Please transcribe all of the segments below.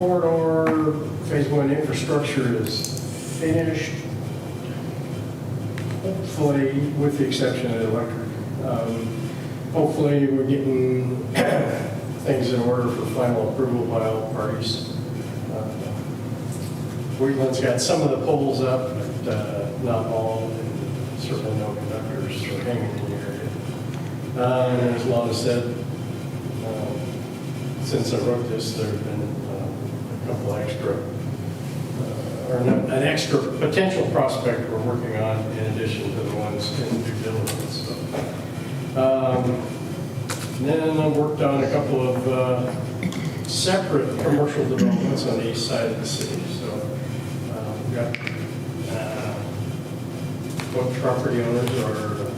Corridor phase one infrastructure is finished, hopefully, with the exception of the electric. Hopefully, we're getting things in order for final approval by all parties. Wheatland's got some of the poles up, but not all, and certainly no conductors are hanging in the area. And as Lana said, since I wrote this, there have been a couple extra, or an extra potential prospect we're working on in addition to the ones in due diligence. Then I worked on a couple of separate commercial developments on the east side of the city. So we've got both property owners are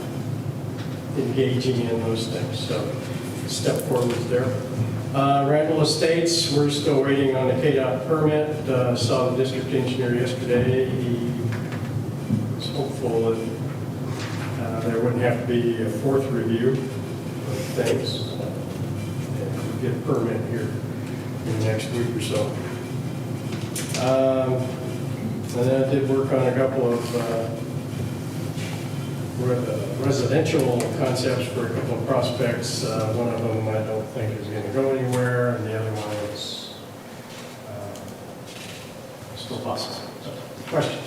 engaging in those things. So step forward there. Randall Estates, we're still waiting on a KDOT permit. Saw the district engineer yesterday. He was hopeful that there wouldn't have to be a fourth review of things. And we'll get a permit here in the next week or so. And then I did work on a couple of residential concepts for a couple of prospects. One of them I don't think is going to go anywhere, and the other one is still possible. So, questions?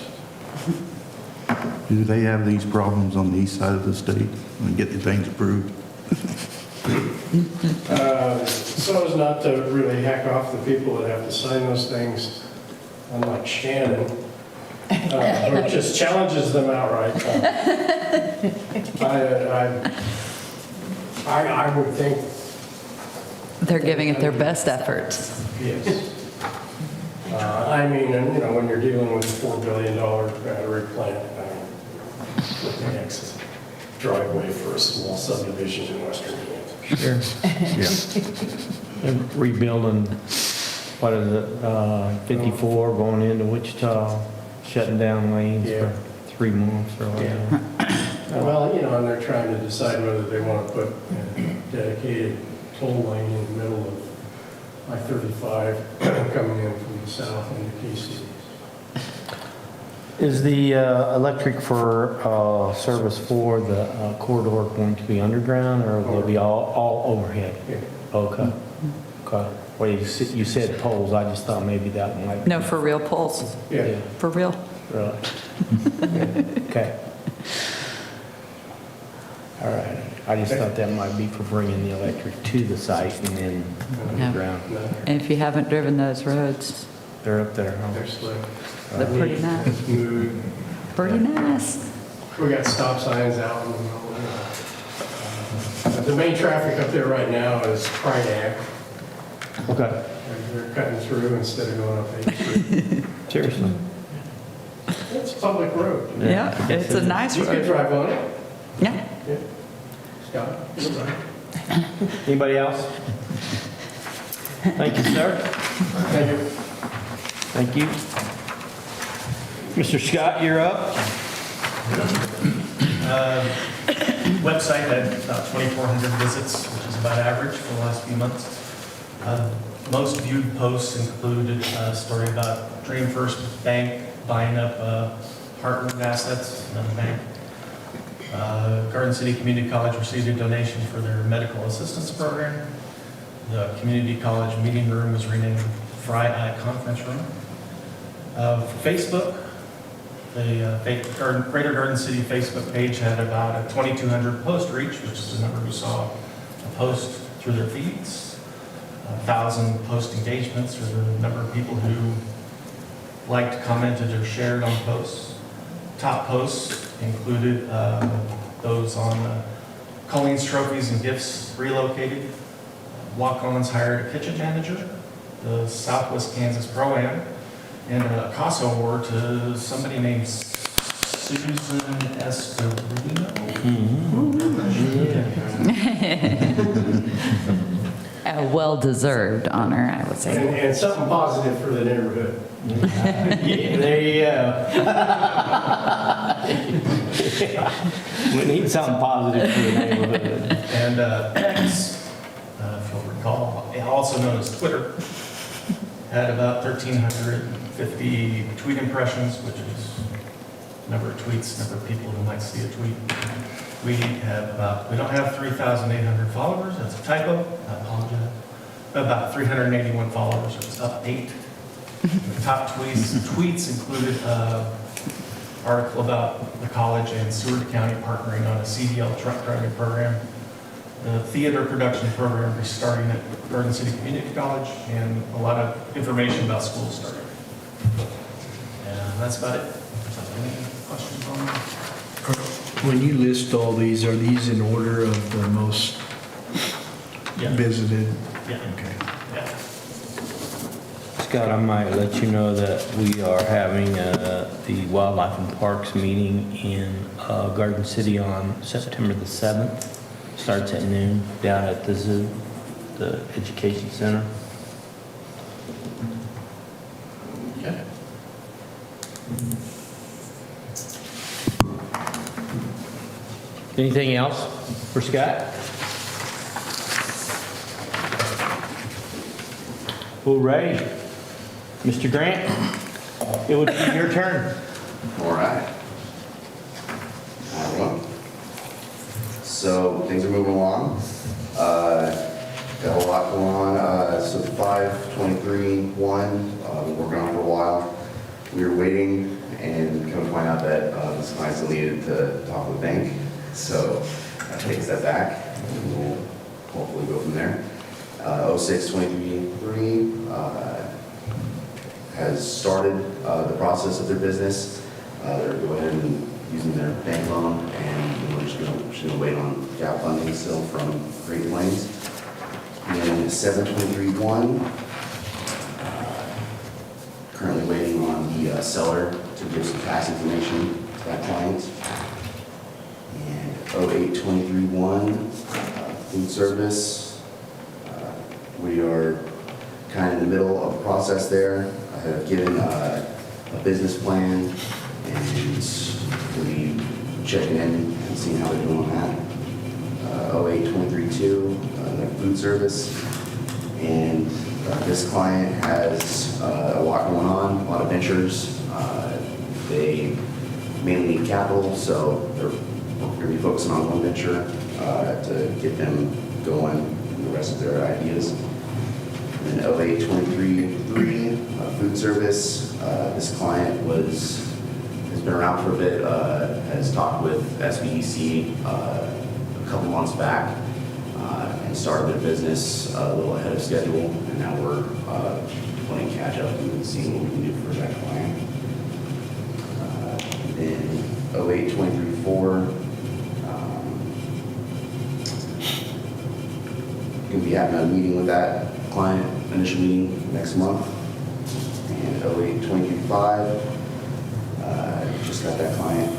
Do they have these problems on the east side of the state and get the things approved? So as not to really hack off the people that have to sign those things, unlike Shannon, or just challenges them outright. I would think They're giving it their best efforts. yes. I mean, and, you know, when you're dealing with a $4 billion battery plant, what the heck's driveway for a small subdivision in Western Kansas? Sure. Yeah. And rebuilding, what is it, 54 going into Wichita, shutting down lanes Yeah. for 3 months or whatever. Well, you know, and they're trying to decide whether they want to put a dedicated toll lane in the middle of I-35 coming in from the south into KC. Is the electric for service for the corridor going to be underground, or will it be all overhead? Yeah. Okay. Okay. Well, you said poles, I just thought maybe that might. No, for real poles, Yeah. for real. Really? Okay. All right. I just thought that might be for bringing the electric to the site and then underground. No, And if you haven't driven those roads, They're up there, huh? they're slick. they're pretty nice. Smooth. Pretty nice. We got stop signs out in the middle. The main traffic up there right now is Triac. Okay. They're cutting through instead of going up 8th Street. Seriously? It's a public road. Yeah, it's a nice You can road. drive on it. Yeah. Yeah. Scott? you're right. Anybody else? Thank you, sir. Thank you. Thank you. Mr. Scott, you're up. Website had about 2,400 visits, which is about average for the last few months. Most viewed posts included a story about Dream First Bank buying up Heartland assets, another bank. Garden City Community College received a donation for their medical assistance program. The community college meeting room was renamed Fry Eye Conference Room. For Facebook, the Greater Garden City Facebook page had about a 2,200 post reach, which is the number who saw a post through their feeds. 1,000 post engagements, or the number of people who liked, commented, or shared on posts. Top posts included those on Colleen's Trophies and Gifts relocated, Walk-Ons hired a kitchen manager, the Southwest Kansas Pro-Am, and a CASA award to somebody named Susan Estorino. A well-deserved honor, I would say. And something positive for the neighborhood. Yeah, there you go. We need something positive for the neighborhood. And X, if you'll recall, also known as Twitter, had about 1,350 tweet impressions, which is number of tweets, number of people who might see a tweet. We don't have 3,800 followers, that's a typo, I apologize. About 381 followers, it's up 8. The top tweets included an article about the college and Seward County partnering on a CDL truck driving program, the theater production program restarting at Garden City Community College, and a lot of information about school starting. And that's about it. Any questions on that? When you list all these, are these in order of the most Yeah. visited? Yeah. Okay. Yeah. Scott, I might let you know that we are having the Wildlife and Parks meeting in Garden City on September the 7th. Starts at noon down at the zoo, the education center. Okay. Anything else for Scott? All right. Mr. Grant, it would be your turn. All right. Hi, everyone. So things are moving along. Got a lot going on. So 523-1, been working on for a while. We were waiting and come to find out that this client still needed to talk with the bank. So that takes that back. And we'll hopefully go from there. 06-23-3 has started the process of their business. They're going ahead and using their bank loan, and we're just gonna wait on gap funding still from Great Plains. And 723-1, currently waiting on the seller to give some tax information to that client. And 08-23-1, food service. We are kind of in the middle of the process there. I have given a business plan, and we'll be checking in and seeing how they're doing on that. 08-23-2, the food service. And this client has a lot going on, a lot of ventures. They mainly need capital, so we're going to be focusing on one venture to get them going and the rest of their ideas. And then 08-23-3, food service. This client has been around for a bit, has talked with FCEDC a couple months back, and started their business a little ahead of schedule, and now we're playing catch up and seeing what we can do for that client. Then 08-23-4, going to be having a meeting with that client, initial meeting next month. And 08-23-5, just got that client.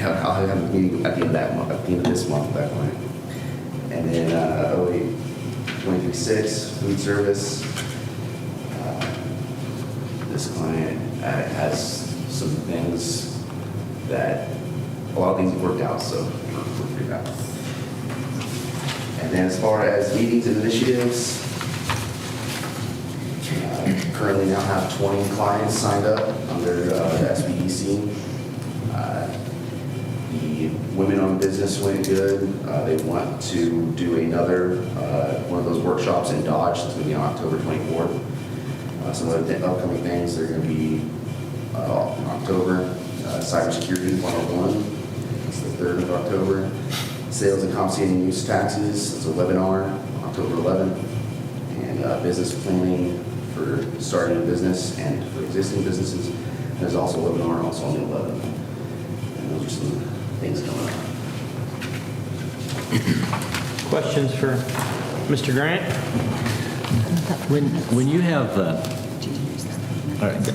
I'll have a meeting at the end of that month, at the end of this month with that client. And then 08-23-6, food service. This client has some things that, a lot of things have worked out, so we're pretty happy. And then as far as meetings and initiatives, currently now have 20 clients signed up under the SBDC. The women-owned business went good. They want to do another one of those workshops in Dodge. It's going to be on October 24th. Some of the upcoming things, they're going to be in October, Cybersecurity 101. It's the 3rd of October. Sales and compensating use taxes, it's a webinar, October 11th. And business planning for starting a business and for existing businesses. There's also a webinar also on the 11th. And those are some things coming up. Questions for Mr. Grant? When you have,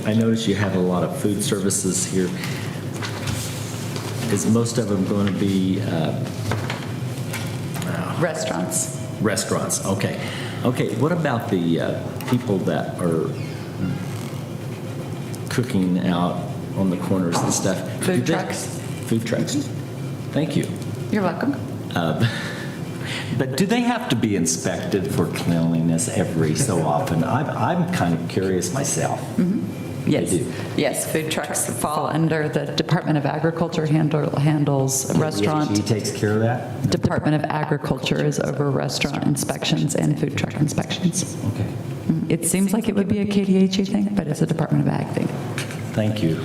I notice you have a lot of food services here. Is most of them going to be Restaurants. restaurants? Okay. Okay, what about the people that are cooking out on the corners and stuff? Food trucks. Food trucks. Thank you. You're welcome. But do they have to be inspected for cleanliness every so often? I'm kind of curious myself. Yes, They do. yes, food trucks fall under the Department of Agriculture handles restaurant. He takes care of that? Department of Agriculture is over restaurant inspections and food truck inspections. Okay, It seems like it would be a KDHE thing, but it's a Department of Ag thing. thank you.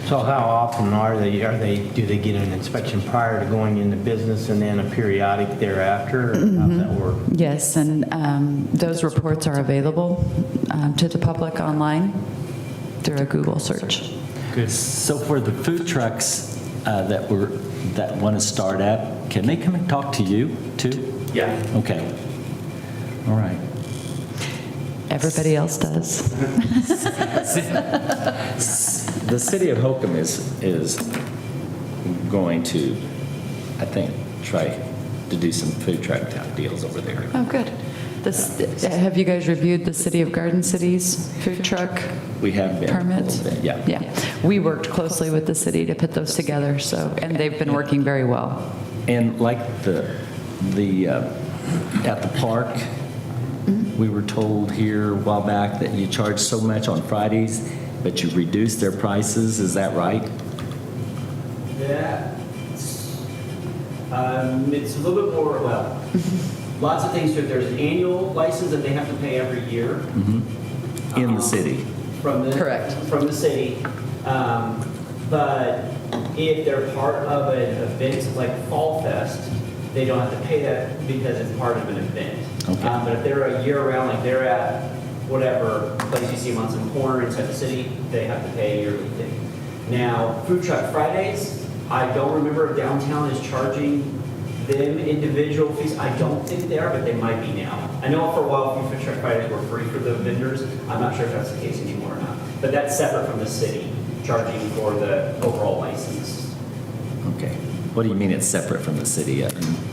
So how often do they get an inspection prior to going into business and then a periodic thereafter? Or how's that work? Yes, and those reports are available to the public online through a Google search. Good. So for the food trucks that want to start up, can they come and talk to you too? Yeah. Okay. All right. Everybody else does. The city of Holcomb is going to, I think, try to do some food truck type deals over there. Oh, good. Have you guys reviewed the City of Garden City's food truck We have been. a permits? little bit, Yeah. Yeah. We worked closely with the city to put those together, and they've been working very well. And like at the park, we were told here a while back that you charge so much on Fridays, but you reduce their prices, is that right? Yeah. It's a little bit more, well, lots of things to it. There's an annual license that they have to pay every year. In the city? Correct. From the city. But if they're part of an event like Fall Fest, they don't have to pay that because it's part of an event. Okay. But if they're a year-round, like they're at whatever place you see them on some corner inside the city, they have to pay a yearly fee. Now, Food Truck Fridays, I don't remember if downtown is charging them individual fees. I don't think they are, but they might be now. I know for a while Food Truck Fridays were free for the vendors. I'm not sure if that's the case anymore or not. But that's separate from the city charging for the overall license. Okay. What do you mean it's separate from the city?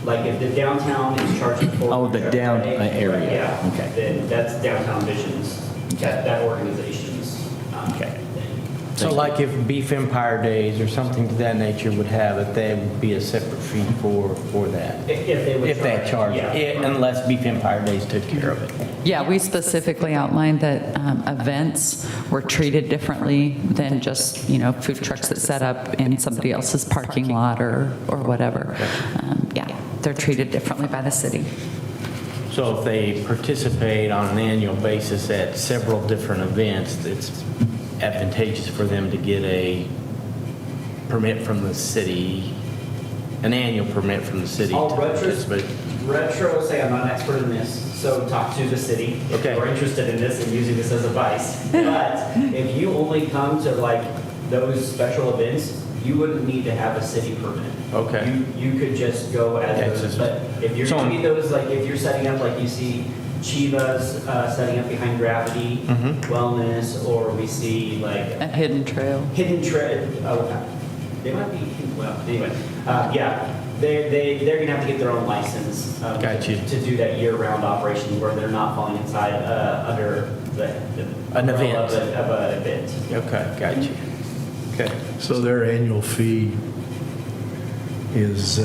Like if the downtown is charging for. Oh, the Food Truck down Friday, area. Yeah. Okay. Then that's Downtown Vision's, Okay. that organization's. Okay. thing. So like if Beef Empire Days or something to that nature would have it, there would be a separate fee for that? If they would If they charge, yeah. unless Beef Empire Days took care of it. Yeah, we specifically outlined that events were treated differently than just, food trucks that set up in somebody else's parking lot or whatever. Yeah, they're treated differently by the city. So if they participate on an annual basis at several different events, it's advantageous for them to get a permit from the city, an annual permit from the city. I'll to participate. retro say I'm not an expert in this, so talk to the city if Okay. you're interested in this and using this as advice. But if you only come to like those special events, you wouldn't need to have a city permit. Okay. You could just go Okay, as so- those, but if you're so- doing those, like if you're setting up, like you see Chivas setting up behind Gravity Mhm. Wellness, or we see like A hidden trail. Hidden Tread, they might be, well, anyway, yeah, they're gonna have to get their own license. Got you. To do that year-round operation where they're not falling inside, under the. An umbrella event. Of an event. Okay, got you. Okay. So their annual fee is,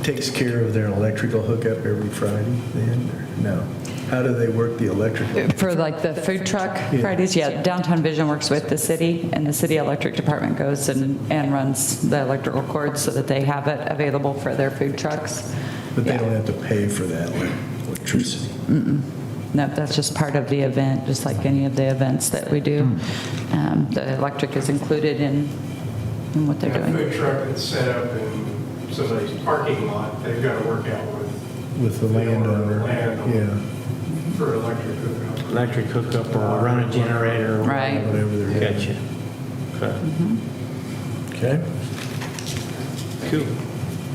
takes care of their electrical hookup every Friday then, or no? How do they work the electrical? For like the food truck Yeah. Fridays, yeah, Downtown Vision works with the city, and the city electric department goes and runs the electrical cords so that they have it available for their food trucks. But they Yeah. don't have to pay for that electricity. No, that's just part of the event, just like any of the events that we do. The electric is included in what they're A doing. food truck that's set up in somebody's parking lot, they've got to work out With the landowner, landowner. yeah, for electric hookup. Electric hookup or run a generator. or Right. whatever they're doing. Gotcha. Okay. Okay? Cool.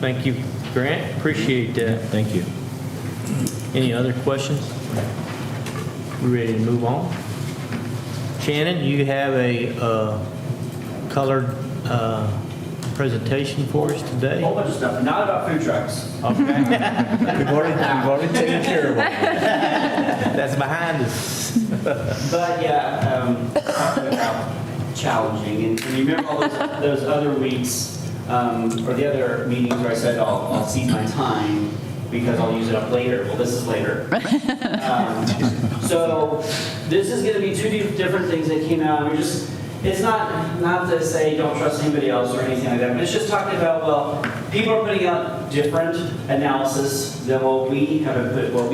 Thank you, Grant. Appreciate that. Thank you. Any other questions? We ready to move on? Shannon, you have a colored presentation for us A today? whole bunch of stuff, not about food trucks. Okay. We've already taken care of it. That's behind us. But yeah, talking about challenging, and you remember all those other weeks, or the other meetings where I said I'll seize my time, because I'll use it up later. Well, this is later. So this is going to be two different things that came out. It's not to say don't trust anybody else or anything like that, but it's just talking about, well, people are putting out different analysis than what we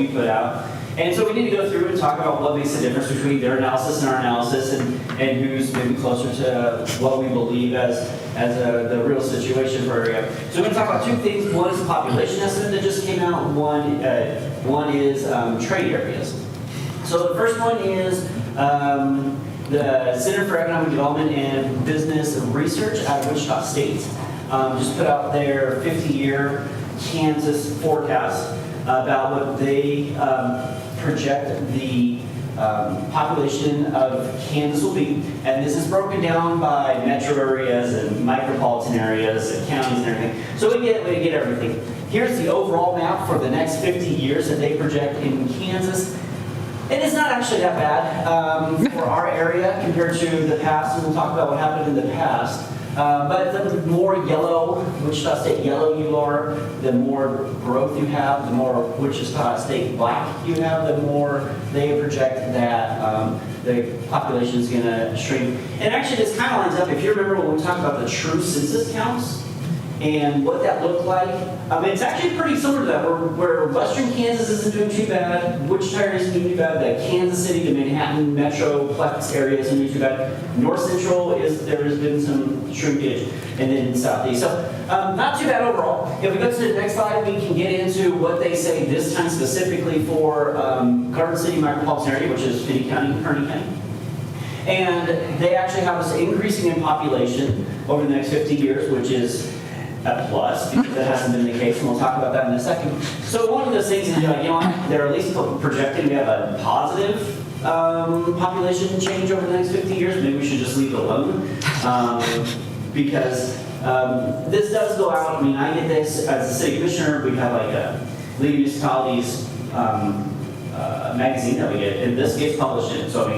put out. And so we need to go through and talk about what makes the difference between their analysis and our analysis, and who's maybe closer to what we believe as the real situation for our area. So we're going to talk about two things. One is the population estimate that just came out. One is trade areas. So the first one is the Center for Economic Development and Business Research out of Wichita State. Just put out their 50-year Kansas forecast about what they project the population of Kansas will be. And this is broken down by metro areas and micropolitan areas and counties and everything. So we get everything. Here's the overall map for the next 50 years that they project in Kansas. It is not actually that bad for our area compared to the past, and we'll talk about what happened in the past. But the more yellow, Wichita State yellow you are, the more growth you have, the more Wichita State black you have, the more they project that the population is going to shrink. And actually this kind of lines up, if you remember when we talked about the true census counts, and what that looked like. It's actually pretty similar to that, where Western Kansas isn't doing too bad, Wichita isn't doing too bad, the Kansas City, the Manhattan Metroplex area isn't doing too bad. North Central there has been some shrinkage, and then Southeast. So not too bad overall. If we go to the next slide, we can get into what they say this time specifically for Garden City Micropolitan Area, which is Finney County, Kearney County. And they actually have us increasing in population over the next 50 years, which is a plus, because that hasn't been the case, and we'll talk about that in a second. So one of those things is, they're at least projecting to have a positive population change over the next 50 years. Maybe we should just leave it alone, because this does go out. I get this as a city commissioner. We have like a League of Municipalities magazine that we get, and this gets published in. So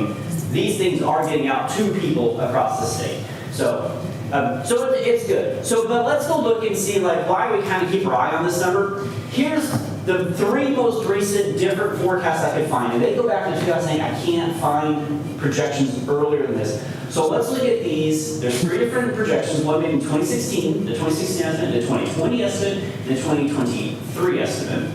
these things are getting out to people across the state. So it's good. But let's go look and see why we kind of keep our eye on this number. Here's the three most recent different forecasts I could find, and they go back to 2008. I can't find projections earlier than this. So let's look at these. There's three different projections. One made in 2016, the 2016 estimate, the 2020 estimate, and the 2023 estimate,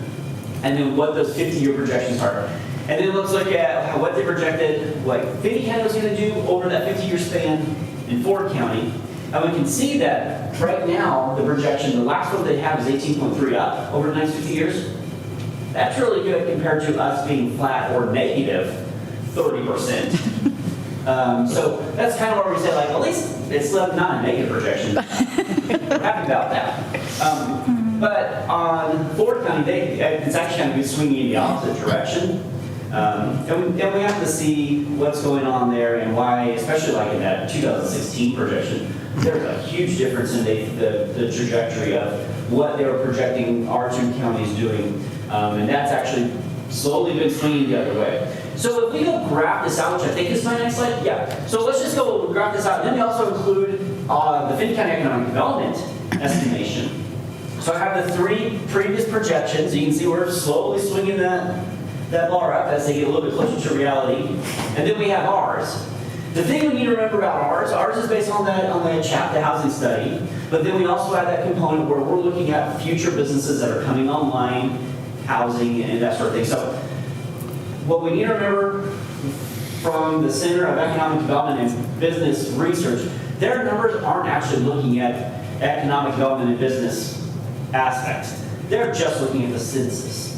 and then what those 50-year projections are. And then let's look at what they projected, what Finney County was going to do over that 50-year span in Ford County. And we can see that right now, the projection, the last one they have is 18.3 up over the next 50 years. That's really good compared to us being flat or negative 30%. So that's kind of where we say, at least it's not a negative projection. We're happy about that. But on Ford County, it's actually kind of been swinging in the opposite direction. And we have to see what's going on there and why, especially in that 2016 projection, there's a huge difference in the trajectory of what they were projecting our two counties doing. And that's actually slowly been swinging the other way. So if we go graph this out, which I think is my next slide, yeah. So let's just go graph this out. And then we also include the Finney County Economic Development estimation. So I have the three previous projections. You can see we're slowly swinging that bar up as they get a little bit closer to reality. And then we have ours. The thing we need to remember about ours is based on the CHAP, the housing study, but then we also have that component where we're looking at future businesses that are coming online, housing, and that sort of thing. So what we need to remember from the Center of Economic Development and Business Research, their numbers aren't actually looking at economic development and business aspects. They're just looking at the census.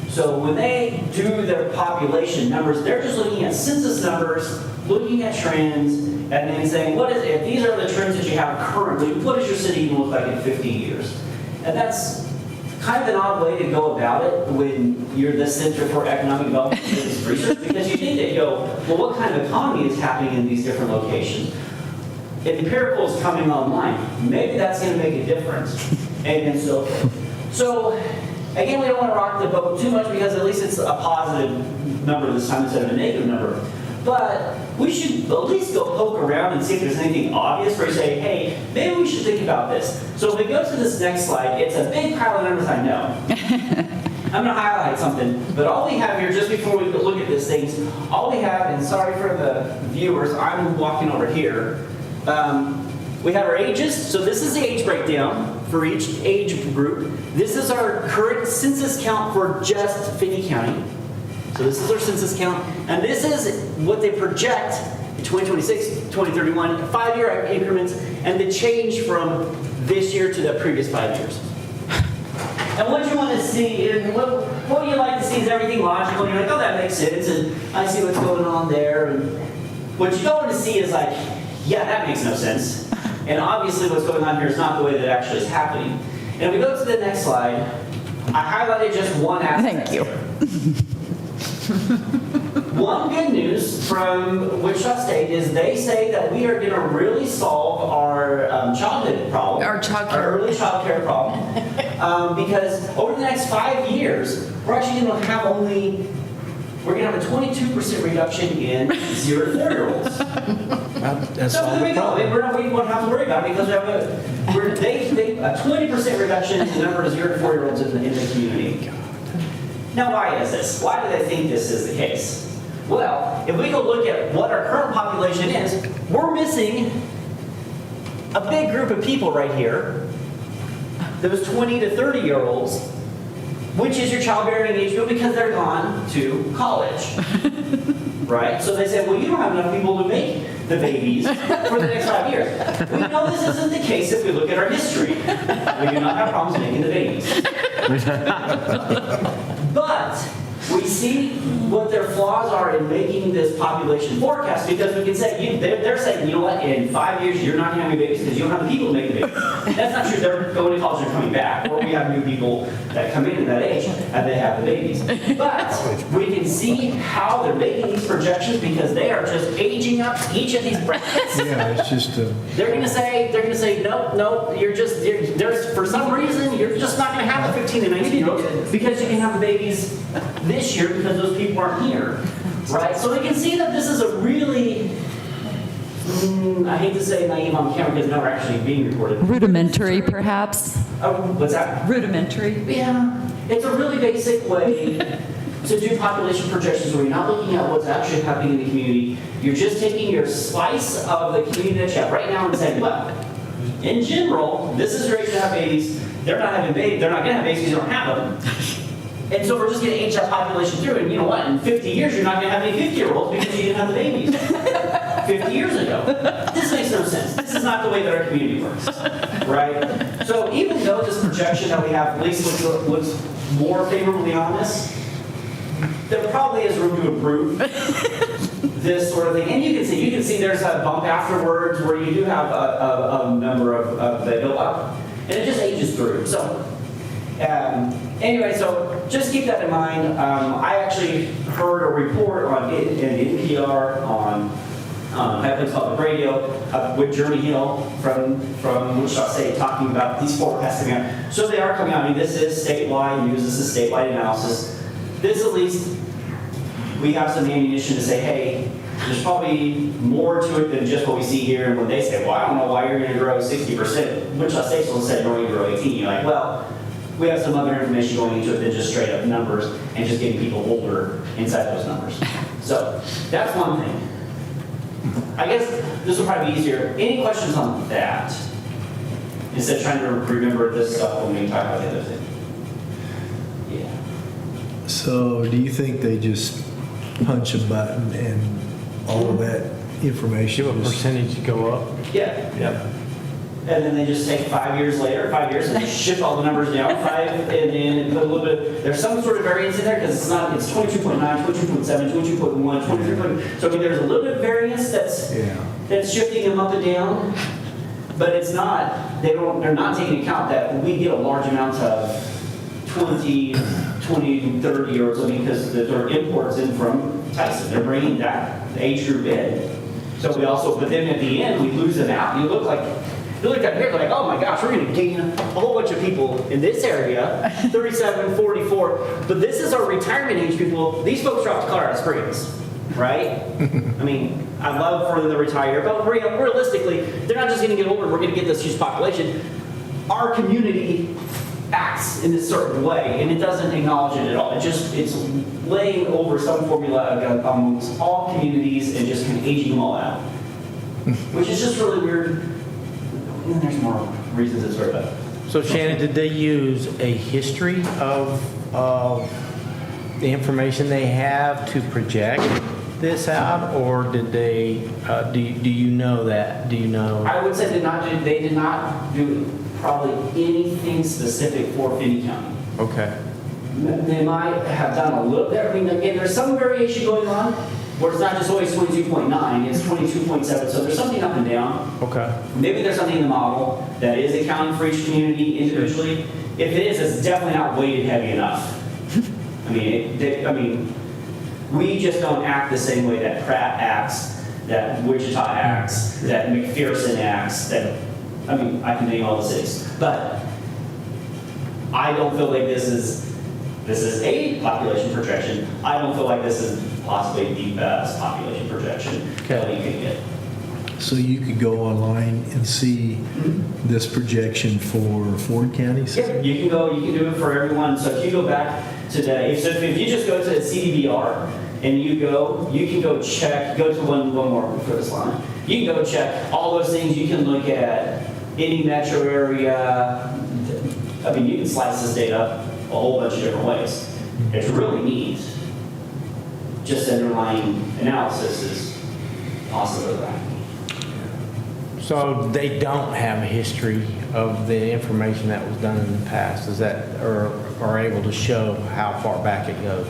So when they do their population numbers, they're just looking at census numbers, looking at trends, and then saying, if these are the trends that you have currently, what does your city even look like in 50 years? And that's kind of an odd way to go about it when you're the Center for Economic Development and Business Research, because you think that what kind of economy is happening in these different locations? If empirical is coming online, maybe that's going to make a difference. And so again, we don't want to rock the boat too much because at least it's a positive number this time instead of a negative number. But we should at least go poke around and see if there's anything obvious where you say, hey, maybe we should think about this. So if we go to this next slide, it's a big pile of numbers, I know. I'm gonna highlight something, but all we have here, just before we look at this thing, all we have, and sorry for the viewers, I'm walking over here. We have our ages, so this is the age breakdown for each age group. This is our current census count for just Finney County. So this is our census count, and this is what they project in 2026, 2031, 5-year increments, and the change from this year to the previous 5 years. And what you want to see, and what you like to see is everything logical, and you're like, oh, that makes sense, and I see what's going on there. And what you don't want to see is like, yeah, that makes no sense. And obviously what's going on here is not the way that it actually is happening. And if we go to the next slide, I highlighted just one aspect. Thank you. One good news from Wichita State is they say that we are going to really solve our childhood problem. Our childcare. Our early childcare problem. Because over the next 5 years, we're actually going to have we're going to have a 22% reduction in 0 to 4-year-olds. That's So all there the we go. problem. We won't have to worry about it because we have a 20% reduction in the number of 0 to 4-year-olds in the community. Now, why is this? Why do they think this is the case? Well, if we go look at what our current population is, we're missing a big group of people right here. Those 20 to 30-year-olds, which is your childbearing age group because they're gone to college. Right? So they say, well, you don't have enough people to make the babies for the next 5 years. We know this isn't the case if we look at our history. We do not have problems making the babies. But we see what their flaws are in making this population forecast because we can say, they're saying, you know what, in 5 years you're not going to have any babies because you don't have the people to make the babies. That's not true. They're going to college and coming back. Or we have new people that come in at that age and they have the babies. But we can see how they're making these projections because they are just aging up each of these brackets. Yeah, it's just a, They're going to say, nope, there's for some reason, you're just not going to have the 15 and 19-year-olds because you can have the babies this year because those people aren't here, right? So we can see that this is a really, I hate to say naive on camera because now we're actually being recorded. Rudimentary, perhaps? What's that? Rudimentary? Yeah, it's a really basic way to do population projections where you're not looking at what's actually happening in the community. You're just taking your slice of the community that you have right now and saying, well, in general, this is your age to have babies. They're not having babies. They're not going to have babies because you don't have them. And so we're just going to age that population through. And you know what? In 50 years, you're not going to have any 50-year-olds because you didn't have the babies 50 years ago. This makes no sense. This is not the way that our community works, right? So even though this projection that we have at least looks more favorably on this, there probably is room to improve this sort of thing. And you can see there's a bump afterwards where you do have a number of that go up. And it just ages through. So anyway, so just keep that in mind. I actually heard a report on in NPR on Headlands Public Radio with Journey Hill from Wichita State talking about these forecasts coming out. So they are coming out. I mean, this is statewide news. This is statewide analysis. This at least we have some ammunition to say, hey, there's probably more to it than just what we see here. And when they say, well, I don't know why you're going to grow 60%, Wichita State will say you're going to grow 18. You're like, well, we have some other information going into it than just straight up numbers and just getting people older inside those numbers. So that's one thing. I guess this will probably be easier. Any questions on that? Instead of trying to remember this stuff when we talk about the other thing. Yeah. so do you think they just punch a button and all of that information? Give a just- percentage to go up. Yeah. Yeah. And then they just take 5 years later, 5 years, and they shift all the numbers down 5, and then put a little bit, there's some sort of variance in there, because it's 22.9, 22.7, 22.1, 23. So I mean, there's a little bit of variance that's shifting them up and down, but it's not, they're not taking into account that we get a large amount of 20, 30-year-olds, I mean, because there are imports in from Tyson. They're bringing that age group in. So we also, but then at the end, we lose them out. You look down here, like, oh my gosh, we're going to gain a whole bunch of people in this area, 37, 44. But this is our retirement age people. These folks are off to Colorado Springs, right? I mean, I'd love for them to retire, but realistically, they're not just going to get older. We're going to get this huge population. Our community acts in this certain way, and it doesn't acknowledge it at all. It's laying over some formula amongst all communities and just kind of aging them all out, which is just really weird. And then there's more reasons it's sort of. So Shannon, did they use a history of the information they have to project this out, or did they, do you know that? Do you know? I would say they did not do probably anything specific for Finney County. Okay. They might have done a little bit. I mean, again, there's some variation going on where it's not just always 22.9, it's 22.7. So there's something up and down. Okay. Maybe there's something in the model that is accounting for each community individually. If it is, it's definitely not weighted heavy enough. I mean, we just don't act the same way that Pratt acts, that Wichita acts, that McPherson acts, I can name all the cities. But I don't feel like this is a population projection. I don't feel like this is possibly the best population projection that you can get. So you could go online and see this projection for Ford counties? Yeah, you can do it for everyone. So if you go back to if you just go to CDBR and you can go check, go to one more for this line. You can go check all those things. You can look at any metro area. I mean, you can slice this data a whole bunch of different ways. It's really neat. Just underlying analysis is possibly that. So they don't have a history of the information that was done in the past, is that, or are able to show how far back it goes?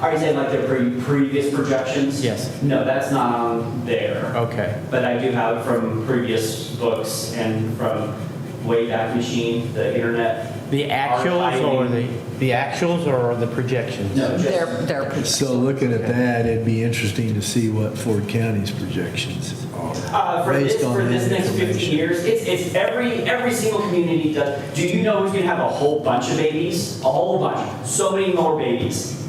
Are you saying like their previous projections? Yes. No, that's not on there. Okay. But I do have it from previous books and from Wayback Machine, the internet. The actuals or the projections? No, just, They're So looking at that, it'd be interesting to see what Ford County's projections are. for based on this that next 50 information. years, it's every single community does. Do you know who's going to have a whole bunch of babies? A whole bunch. So many more babies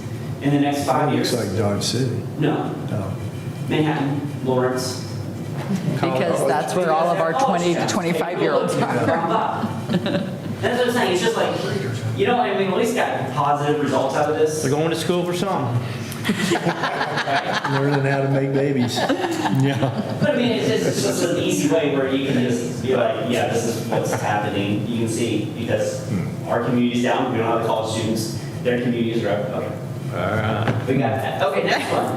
in the next 5 That years. looks like Dodge City. No. Oh. Manhattan, Lawrence. because that's where all of our 20 to 25-year-olds are. That's what I'm saying. It's just like, at least got positive results out of this. They're going to school for something. Learning how to make babies. Yeah. But I mean, it's just an easy way where you can just be like, yeah, this is what's happening. You can see because our community's down. We don't have the college students. Their communities are up. Okay. All right. We got that. Okay, next one.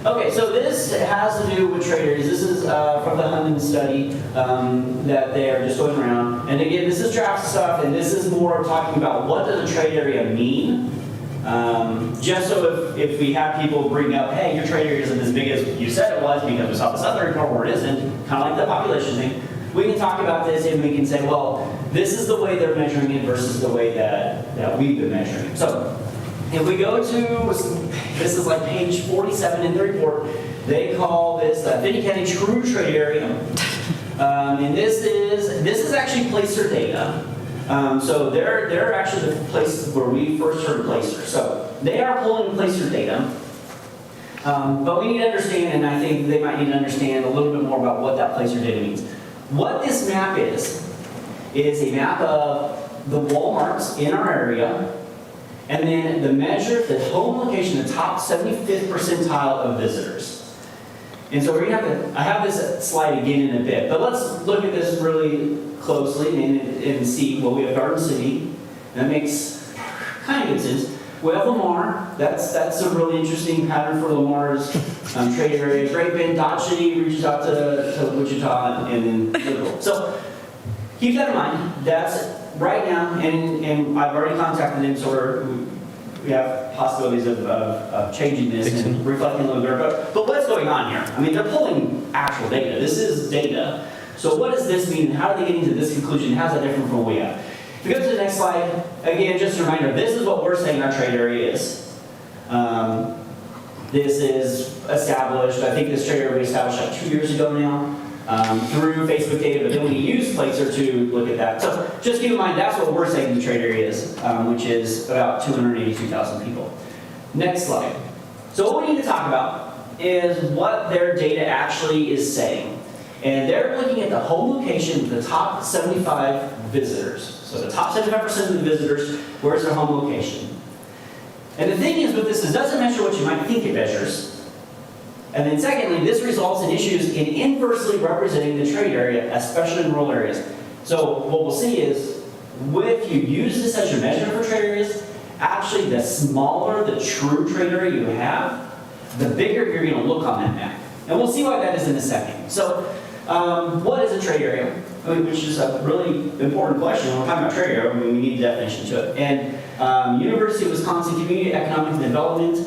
Okay, so this has to do with trade areas. This is from the Huntington study that they are just going around. And again, this is draft stuff, and this is more talking about what does a trade area mean. Just so if we have people bring up, hey, your trade area isn't as big as you said it was because we saw this other report where it isn't, kind of like the population thing, we can talk about this and we can say, well, this is the way they're measuring it versus the way that we've been measuring it. So if we go to, this is like page 47 in the report, they call this the Finney County True Trade Area. And this is actually placer data. So they're actually the place where we first heard of placer. So they are pulling placer data. But we need to understand, and I think they might need to understand a little bit more about what that placer data means. What this map is a map of the Walmarts in our area, and then the measure, the home location, the top 75th percentile of visitors. And so we're gonna have to, I have this slide again in a bit, but let's look at this really closely and see, well, we have Garden City, and that makes kind of good sense. We have Lamar, that's a really interesting pattern for Lamar's trade area. Great Bend, Dodge City reaches out to Wichita and then Liverpool. So keep that in mind. That's right now, and I've already contacted them, so we have possibilities of changing this and reflecting a little bit. But what's going on here? I mean, they're pulling actual data. This is data. So what does this mean? How are they getting to this conclusion? How's that different from what we have? If we go to the next slide, again, just a reminder, this is what we're saying our trade area is. This is established, I think this trade area was established like 2 years ago now. Through Facebook data, but then we use Placer to look at that. So just keep in mind, that's what we're saying the trade area is, which is about 282,000 people. Next slide. So what we need to talk about is what their data actually is saying. And they're looking at the home location, the top 75 visitors. So the top 75% of the visitors, where's their home location? And the thing is with this, it doesn't measure what you might think it measures. And then secondly, this results in issues in inversely representing the trade area, especially in rural areas. So what we'll see is, if you use this as your measurement for trade areas, actually the smaller the true trade area you have, the bigger you're going to look on that map. And we'll see why that is in a second. So what is a trade area? Which is a really important question. When we're talking about trade area, we need a definition to it. And University of Wisconsin Community Economic Development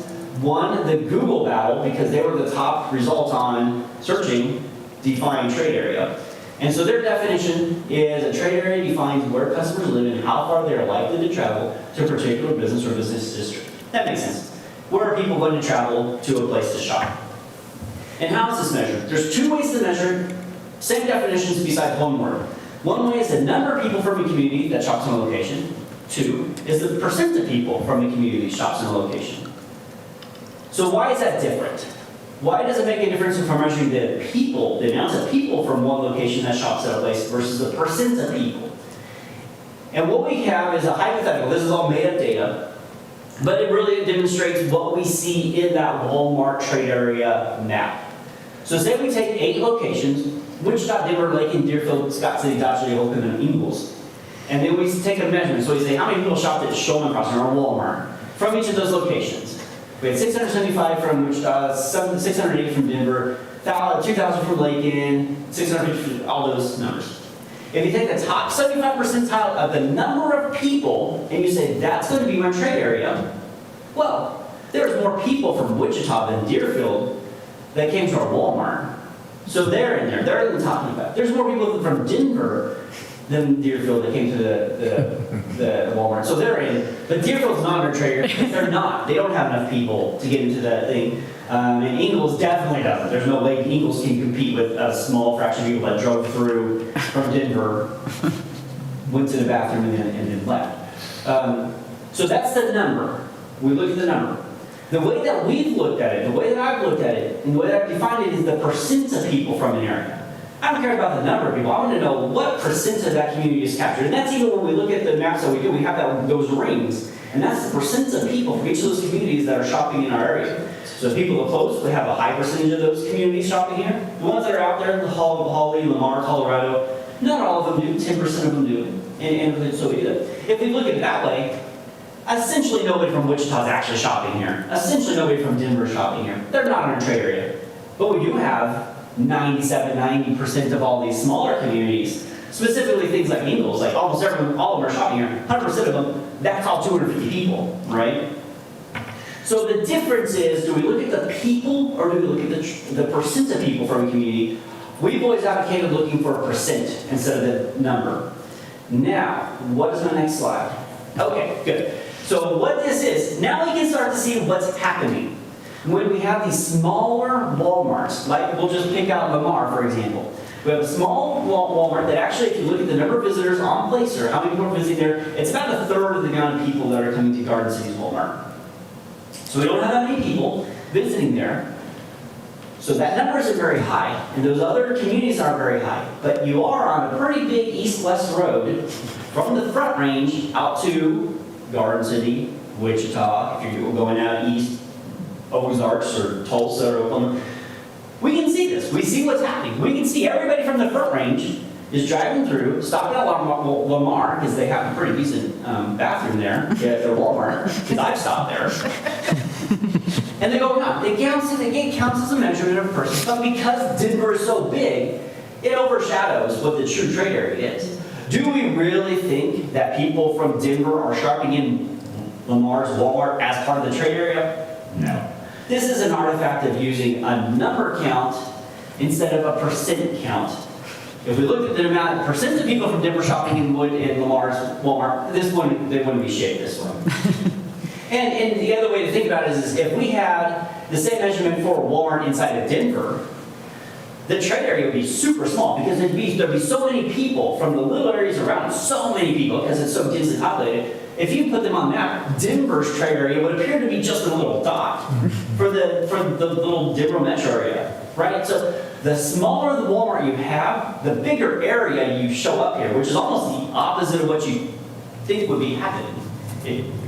won the Google battle because they were the top result on searching defining trade area. And so their definition is a trade area defines where customers live and how far they are likely to travel to a particular business or business district. That makes sense. Where are people going to travel to a place to shop? And how is this measured? There's two ways to measure, same definitions besides one word. One way is the number of people from a community that shops in a location. Two is the percent of people from the community shops in a location. So why is that different? Why does it make a difference if we're measuring the people, the amount of people from one location that shops at a place versus the percent of people? And what we have is a hypothetical. This is all made up data, but it really demonstrates what we see in that Walmart trade area map. So say we take 8 locations, Wichita, Denver, Lake, Deerfield, Scott City, Dodge City, Holcomb, and Ingalls. And then we take a measurement. So we say how many people shopped at Shulman Crossing or Walmart from each of those locations. We had 675 from Wichita, 680 from Denver, 2,000 from Lakin, 650 from all those numbers. If you take the top 75 percentile of the number of people and you say that's going to be my trade area, well, there's more people from Wichita than Deerfield that came to our Walmart. So they're in there. They're in the top 25. There's more people from Denver than Deerfield that came to the Walmart. So they're in. But Deerfield's not our trade area because they're not. They don't have enough people to get into that thing. And Ingalls definitely doesn't. There's no way Ingalls can compete with a small fraction of people that drove through from Denver, went to the bathroom, and then left. So that's the number. We look at the number. The way that we've looked at it, the way that I've looked at it, and the way that I've defined it is the percent of people from an area. I don't care about the number of people. I want to know what percent of that community is captured. And that's even when we look at the maps that we do, we have those rings. And that's the percent of people from each of those communities that are shopping in our area. So as people are close, we have a high percentage of those communities shopping here. The ones that are out there, Holly, Lamar, Colorado, not all of them do, 10% of them do. And so we do that. If we look at it that way, essentially nobody from Wichita is actually shopping here. Essentially nobody from Denver is shopping here. They're not in our trade area. But we do have 90% of all these smaller communities, specifically things like Ingalls, like almost everyone, all of them are shopping here. 100% of them, that's all 250 people, right? So the difference is, do we look at the people or do we look at the percent of people from a community? We've always advocated looking for a percent instead of the number. Now, what is my next slide? Okay, good. So what this is, now we can start to see what's happening. When we have these smaller Walmarts, like we'll just pick out Lamar, for example. We have a small Walmart that actually, if you look at the number of visitors on Placer, how many people are visiting there, it's about a third of the amount of people that are coming to Garden City's Walmart. So we don't have that many people visiting there. So that number isn't very high, and those other communities aren't very high. But you are on a pretty big east-west road from the Front Range out to Garden City, Wichita, if you're going out east, Ozarks or Tulsa or Oklahoma. We can see this. We see what's happening. We can see everybody from the Front Range is driving through, stopping at Lamar, because they have a pretty decent bathroom there at their Walmart, because I've stopped there. And they go, no, it counts as a measurement of a person. But because Denver is so big, it overshadows what the true trade area is. Do we really think that people from Denver are shopping in Lamar's Walmart as part of the trade area? No. This is an artifact of using a number count instead of a percent count. If we look at the amount of percent of people from Denver shopping in Lamar's Walmart, they wouldn't be shaped this way. And the other way to think about it is if we had the same measurement for Walmart inside of Denver, the trade area would be super small because there'd be so many people from the little areas around, so many people because it's so densely populated, if you put them on the map, Denver's trade area would appear to be just a little dot for the little Denver metro area, right? So the smaller the Walmart you have, the bigger area you show up here, which is almost the opposite of what you think would be happening.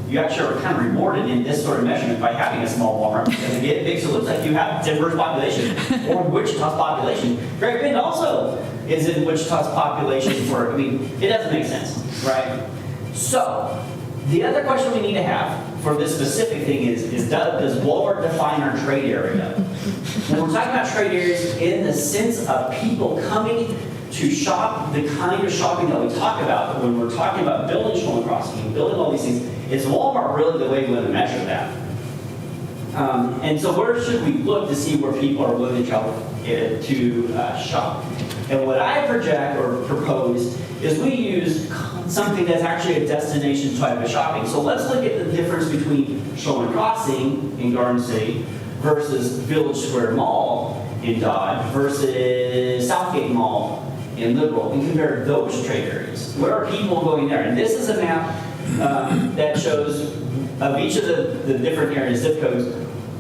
You actually are kind of rewarded in this sort of measurement by having a small Walmart because it gets big, so it looks like you have Denver's population or Wichita's population. Great Bend also is in Wichita's population for, I mean, it doesn't make sense, right? So, the other question we need to have for this specific thing is does Walmart define our trade area? When we're talking about trade areas in the sense of people coming to shop, the kind of shopping that we talk about, when we're talking about building Shoreline Crossing and building all these things, is Walmart really the way we want to measure that? And so where should we look to see where people are willing to travel to shop? And what I project or propose is we use something that's actually a destination type of shopping. So let's look at the difference between Shoreline Crossing in Garden City versus Village Square Mall in Dodge versus Southgate Mall in Liberal, and compare those trade areas. Where are people going there? And this is a map that shows of each of the different areas, zip codes,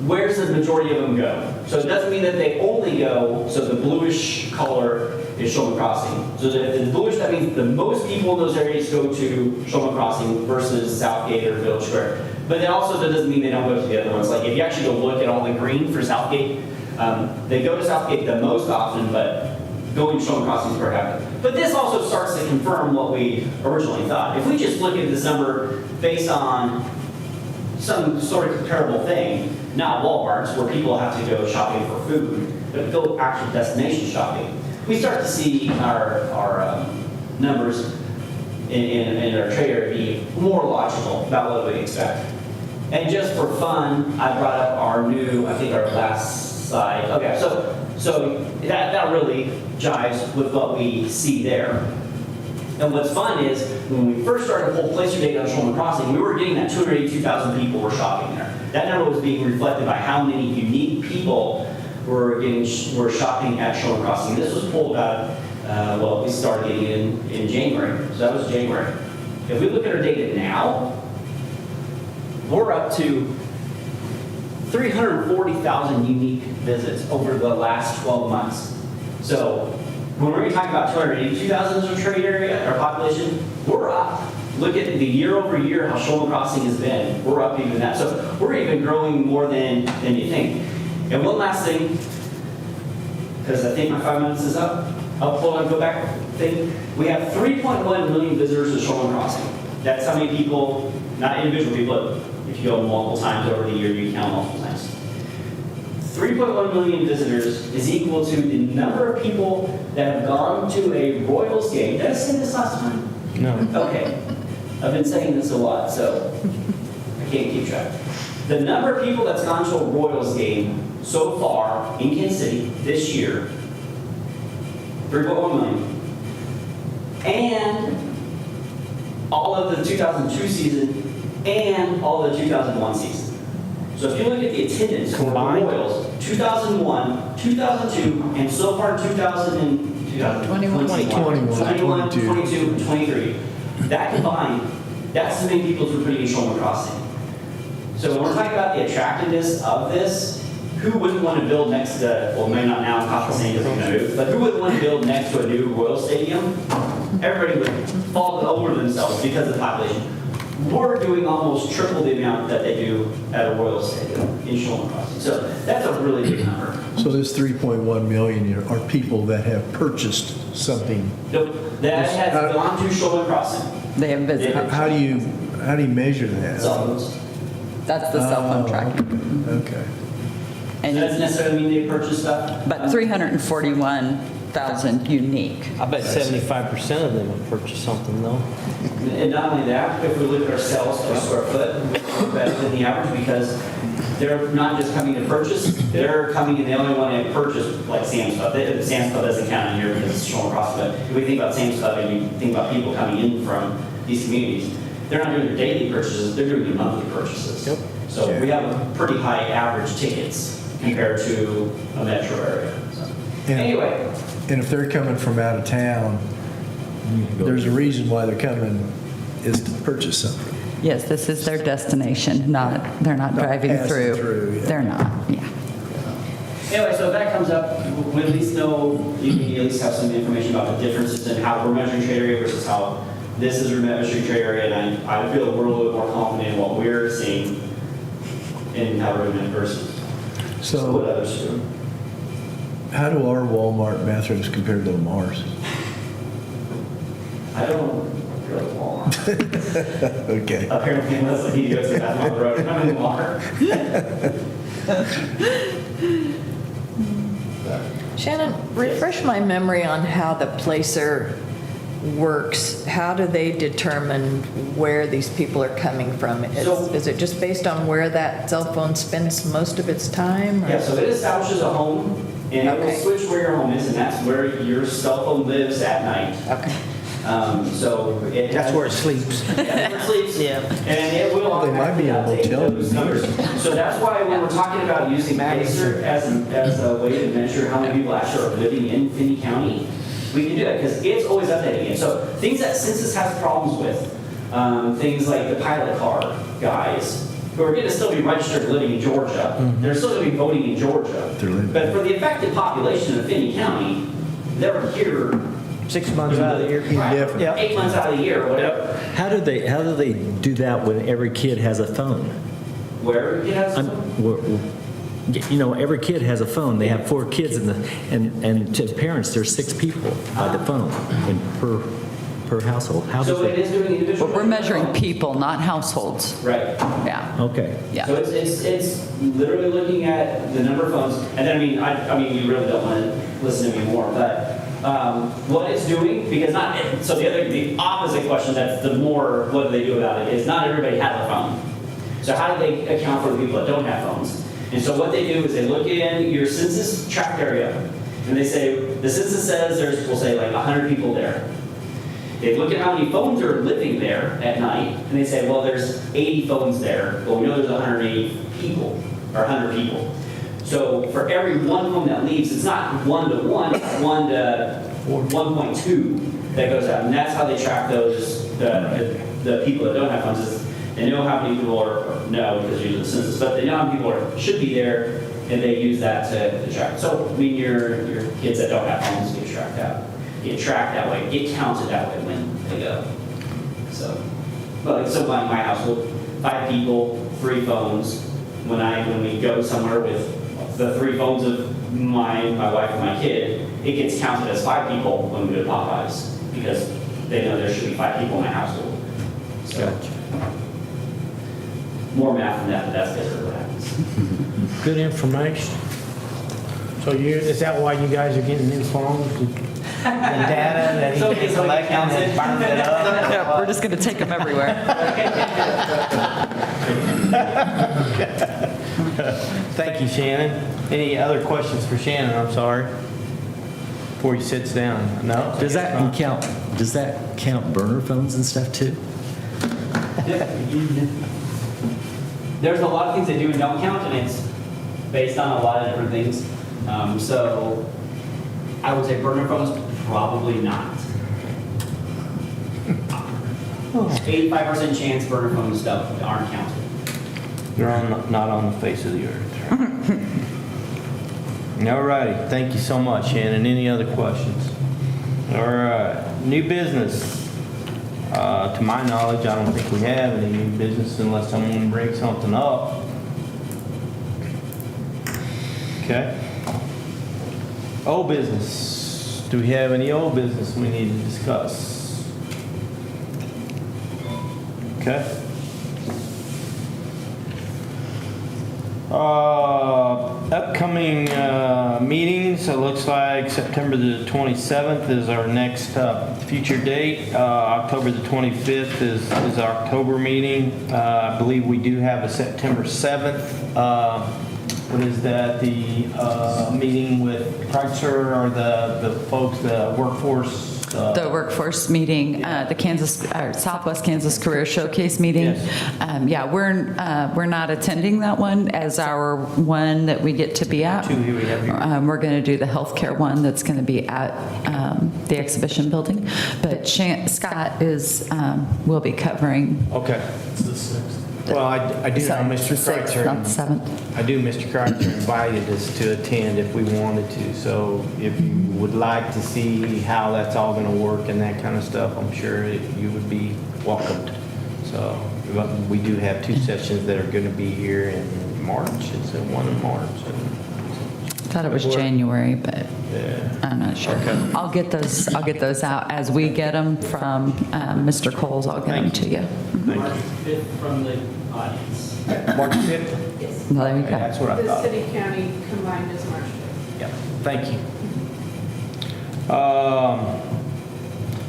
where's the majority of them go. So it doesn't mean that they only go, so the bluish color is Shoreline Crossing. So the bluish, that means the most people in those areas go to Shoreline Crossing versus Southgate or Village Square. But then also that doesn't mean they don't go to the other ones. Like if you actually go look at all the green for Southgate, they go to Southgate the most often, but going to Shoreline Crossing is per capita. But this also starts to confirm what we originally thought. If we just look at this number based on some sort of comparable thing, not Walmart's where people have to go shopping for food, but go actual destination shopping, we start to see our numbers in our trade area be more logical about what we expect. And just for fun, I brought up our new, I think our last slide. Okay, so that really jives with what we see there. And what's fun is, when we first started to pull placer data on Shoreline Crossing, we were getting that 282,000 people were shopping there. That number was being reflected by how many unique people were shopping at Shoreline Crossing. This was pulled out, we started getting in January, so that was January. If we look at our data now, we're up to 340,000 unique visits over the last 12 months. So when we're talking about 282,000 as a trade area, our population, we're up. Look at the year over year how Shoreline Crossing has been. We're up even that. So we're even growing more than you think. And one last thing, because I think my 5 minutes is up. I'll hold on, go back thing. We have 3.1 million visitors to Shoreline Crossing. That's how many people, not individual people, but if you go multiple times over the year, you count multiple times. 3.1 million visitors is equal to the number of people that have gone to a Royals game. Did I say this last time? No. Okay. I've been saying this a lot, so I can't keep track. The number of people that's gone to a Royals game so far in Kansas City this year, 3.1 million. And all of the 2002 season and all of the 2001 season. So if you look at the attendance for the Royals, 2001, 2002, and so far 2021, 22, and 23, that combined, that's the many people who are putting in Shoreline Crossing. So when we're talking about the attractiveness of this, who wouldn't want to build next to, well, maybe not now, Coffee St. doesn't move, but who wouldn't want to build next to a new Royal Stadium? Everybody would fall over themselves because of the population. We're doing almost triple the amount that they do at a Royal Stadium in Shoreline Crossing. So that's a really big number. So this 3.1 million are people that have purchased something. That has gone to Shoreline Crossing. They have visited. How do you measure that? Cell phones. That's the cell phone tracking. Okay. And That doesn't necessarily mean they purchased stuff. but 341,000 unique. I bet 75% of them have purchased something though. And not only that, if we look at our sales per square foot, we're better than the average because they're not just coming to purchase, they're coming and they only want to purchase like Sam's Club. Sam's Club doesn't count in here because it's Shoreline Crossing, but if we think about Sam's Club and you think about people coming in from these communities, they're not doing their daily purchases, they're doing their monthly purchases. Yep. So we have a pretty high average tickets compared to a metro area. So, And- anyway, And if they're coming from out of town, there's a reason why they're coming is to purchase something. Yes, this is their destination, they're not driving passing through. through, yeah. They're not, yeah. Anyway, so if that comes up, we at least know, you can at least have some information about the differences in how we're measuring trade area versus how this is measuring trade area, and I feel we're a little bit more confident in what we're seeing in how we're doing it versus what So others do. how do our Walmart bathrooms compare to Lamar's? I don't go to Walmart. Okay. Apparently, unless he goes to the bathroom on the road, I'm in the water. Shannon, refresh my memory on how the placer works. How do they determine where these people are coming from? Is it just based on where that cell phone spends most of its time? or- Yeah, so it establishes a home, and it will Okay. switch where your home is, and that's where your cell phone lives at night. Okay. So it That's has- where it sleeps. That's where it sleeps. Yeah. And it will They might be automatically able to update those numbers. So that's why when we're talking about using Pacer as a way to measure how many people actually are living in Finney County, we can do that because it's always updating it. So things that Census has problems with, things like the pilot car guys, who are going to still be registered living in Georgia, they're still going to be voting in Georgia. They're living- But for the affected population of Finney County, they're here 6 months out of the year. Indefinite. Yeah. 8 months out of the year, or whatever. How do they do that when every kid has a phone? Where it has. You know, every kid has a phone. They have 4 kids and to parents, there's 6 people by the phone and per household. How does So it it? is doing individual. But we're measuring people, not households. Right. Yeah, Okay. yeah. So it's literally looking at the number of phones, and then I mean, you really don't want to listen to me more, but what it's doing, because the opposite question, that's the more, what do they do about it, is not everybody has a phone. So how do they account for the people that don't have phones? And so what they do is they look in your census tract area, and they say, the census says there's, we'll say like 100 people there. They look at how many phones are living there at night, and they say, well, there's 80 phones there, but we know there's 180 people, or 100 people. So for every one phone that leaves, it's not 1 to 1, it's 1 to 1.2 that goes out. And that's how they track those, the people that don't have phones. Is they know how many people are, no, because they're using the census, but they know how many people should be there, and they use that to track. So, I mean, your kids that don't have phones get tracked that way, get counted that way when they go. So, but like, so my household, 5 people, 3 phones. When we go somewhere with the 3 phones of my wife and my kid, it gets counted as 5 people when we go to Popeyes, because they know there should be 5 people in my household. So, more math than that, but that's basically what happens. Good information. So is that why you guys are getting new phones? The data that So he it's can like collect and then burn it up? Yeah, we're just going to take them everywhere. Thank you, Shannon. Any other questions for Shannon? I'm sorry. Before he sits down. No? Does that count burner phones and stuff too? There's a lot of things they do and don't count, and it's based on a lot of different things. So I would say burner phones, probably not. 85% chance burner phone stuff aren't counted. They're not on the face of the earth. All righty. Thank you so much, Shannon. Any other questions? All right. New business. To my knowledge, I don't think we have any new business unless someone brings something up. Okay. Old business. Do we have any old business we need to discuss? Okay. Upcoming meetings, it looks like September the 27th is our next future date. October the 25th is our October meeting. I believe we do have a September 7th. What is that? The meeting with Chrysler or the folks, the workforce The workforce meeting, the Southwest Kansas Career Showcase meeting. Yes. Yeah, we're not attending that one as our one that we get to be at. Two here we have here. We're going to do the healthcare one that's going to be at the exhibition building. But Scott will be covering. Okay. It's the 6th. Well, I do know Mr. the 6th, Kreitzer. not the 7th. I do, Mr. Kreitzer invited us to attend if we wanted to. So if you would like to see how that's all going to work and that kind of stuff, I'm sure you would be welcomed. So but we do have 2 sessions that are going to be here in March. It's one in March. Thought it was January, but Yeah. I'm not sure. I'll get those out as we get them from Mr. Coles. I'll get them to you. Thank March you. 5th from the audience. March 5th? Well, there you Okay, go. that's what I The thought. city county combined is March 5th. Yeah, thank you.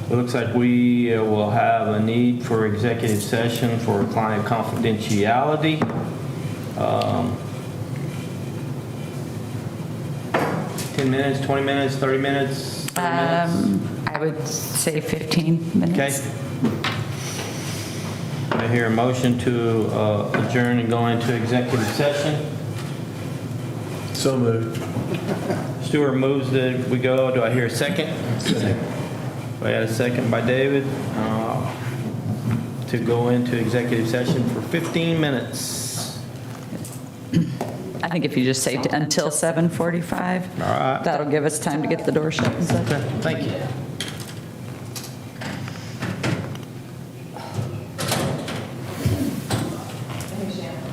It looks like we will have a need for executive session for client confidentiality. 10 minutes, 20 minutes, 30 minutes? 30 minutes? I would say 15 minutes. Okay. I hear a motion to adjourn and go into executive session. So moved. Stuart moves that we go. Do I hear a second? I had a second by David to go into executive session for 15 minutes. I think if you just say until 7:45, All right. that'll give us time to get the door shut and stuff. Okay, thank you.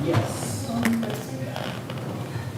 Yes.